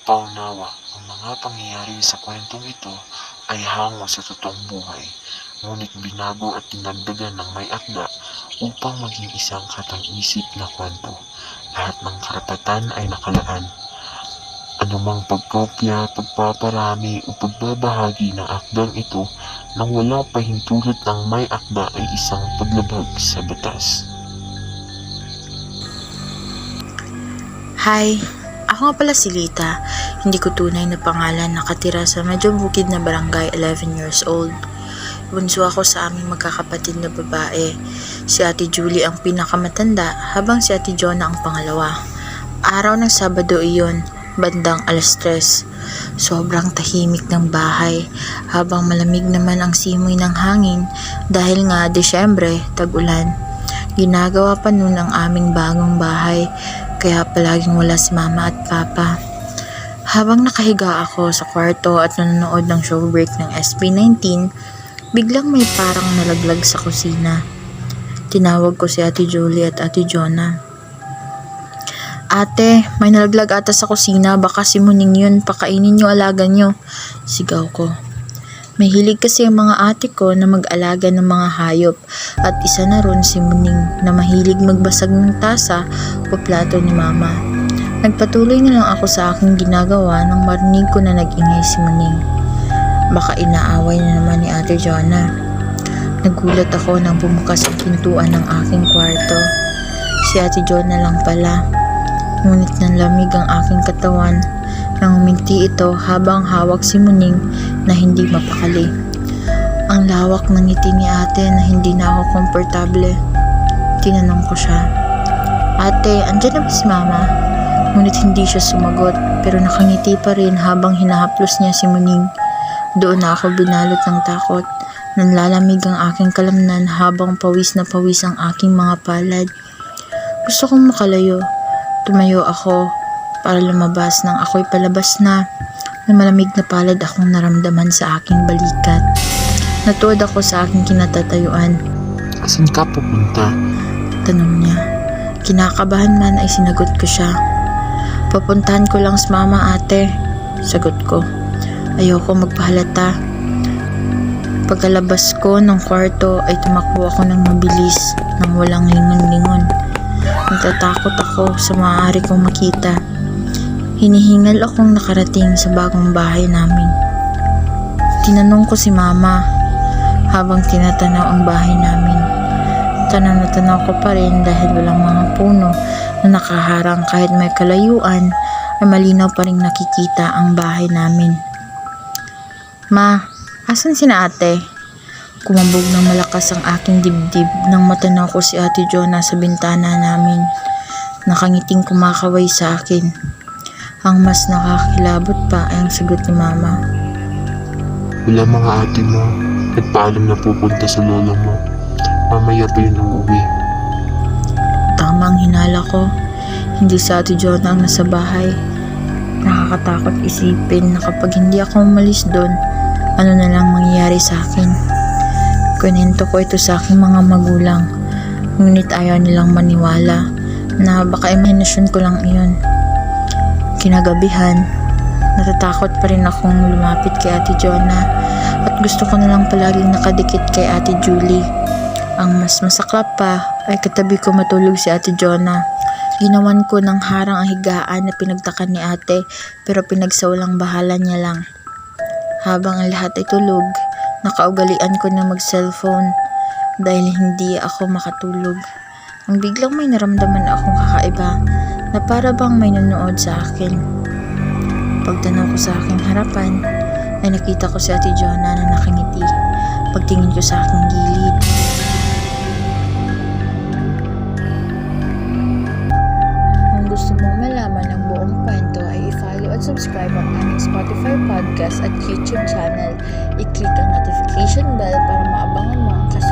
Paunawa, ang mga pangyayari sa kwentong ito ay hango sa totoong buhay, ngunit binago at dinagdagan ng may akda upang maging isang katang-isip na kwento. Lahat ng karapatan ay nakalaan. Anumang pagkopya, pagpaparami o pagbabahagi ng akdang ito nang wala pahintulot ng may akda ay isang paglabag sa batas. Hi, ako nga pala si Lita. Hindi ko tunay na pangalan, nakatira sa medyo bukid na barangay, 11 years old. Bunso ako sa aming magkakapatid na babae. Si Ate Julie ang pinakamatanda habang si Ate Jonah ang pangalawa. Araw ng Sabado iyon, bandang 3:00. Sobrang tahimik ng bahay habang malamig naman ang simoy ng hangin dahil nga Desyembre, tag-ulan. Ginagawa pa noon ang aming bagong bahay kaya palaging wala si Mama at Papa. Habang nakahiga ako sa kwarto at nanonood ng show break ng SB19, biglang may parang nalaglag sa kusina. Tinawag ko si Ate Julie at Ate Jonah. "Ate, may nalaglag ata sa kusina, baka si Muning yun, pakainin niyo alaga niyo," sigaw ko. May hilig kasi ang mga ate ko na mag-alaga ng mga hayop at isa na ron si Muning na mahilig magbasag ng tasa o plato ni Mama. Nagpatuloy na lang ako sa aking ginagawa nang marinig ko na nag-ingay si Muning. Baka inaaway na naman ni Ate Jonah. Nagulat ako nang bumukas ang pintuan ng aking kwarto. Si Ate Jonah lang pala. Ngunit nanlamig ang aking katawan nang uminti ito habang hawak si Muning na hindi mapakali. Ang lawak ng ngiti ni ate na hindi na ako komportable. Tinanong ko siya, "Ate, andyan na ba si Mama?" Ngunit hindi siya sumagot pero nakangiti pa rin habang hinahaplos niya si Muning. Doon na ako binalot ng takot. Nanlalamig ang aking kalamnan habang pawis na pawis ang aking mga palad. Gusto kong makalayo. Tumayo ako para lumabas nang ako'y palabas na. May malamig na palad akong naramdaman sa aking balikat. Natuod ako sa aking kinatatayuan. "Asan ka pupunta?" Tanong niya. Kinakabahan man ay sinagot ko siya. "Papuntahan ko lang sa Mama, ate," sagot ko. Ayoko magpahalata. Pagkalabas ko ng kwarto ay tumakbo ako ng mabilis nang walang lingon-lingon. Natatakot ako sa maaari kong makita. Hinihingal akong nakarating sa bagong bahay namin. Tinanong ko si Mama habang tinatanaw ang bahay namin. Tanaw na tanaw ko pa rin dahil walang mga puno na nakaharang kahit may kalayuan ay malinaw pa rin nakikita ang bahay namin. "Ma, asan sina ate?" Kumambog ng malakas ang aking dibdib nang matanaw ko si Ate Jonah sa bintana namin. Nakangiting kumakaway sa akin. Ang mas nakakilabot pa ay ang sagot ni Mama. "Wala mga ate mo. Nagpaalam na pupunta sa lola mo. Mamaya pa yun uuwi." Tama ang hinala ko. Hindi si Ate Jonah ang nasa bahay. Nakakatakot isipin na kapag hindi ako umalis doon, ano na lang mangyayari sa akin. Kwento ko ito sa aking mga magulang, ngunit ayaw nilang maniwala na baka imahinasyon ko lang iyon. Kinagabihan, natatakot pa rin akong lumapit kay Ate Jonah at gusto ko na lang palaging nakadikit kay Ate Julie. Ang mas masaklap pa ay katabi ko matulog si Ate Jonah. Ginawan ko ng harang ang higaan na pinagtakan ni ate pero pinagsawalang bahala niya lang. Habang ang lahat ay tulog, nakaugalian ko na mag-cellphone dahil hindi ako makatulog. Ang biglang may naramdaman akong kakaiba na para bang may nanonood sa akin. Pagtanaw ko sa aking harapan ay nakita ko si Ate Jonah na nakangiti. Pagtingin ko sa aking gilid, kung gusto mong malaman ang buong kwento ay i-follow at subscribe ang aming Spotify podcast at YouTube channel. I-click ang notification bell para maabangan mo ang kasunod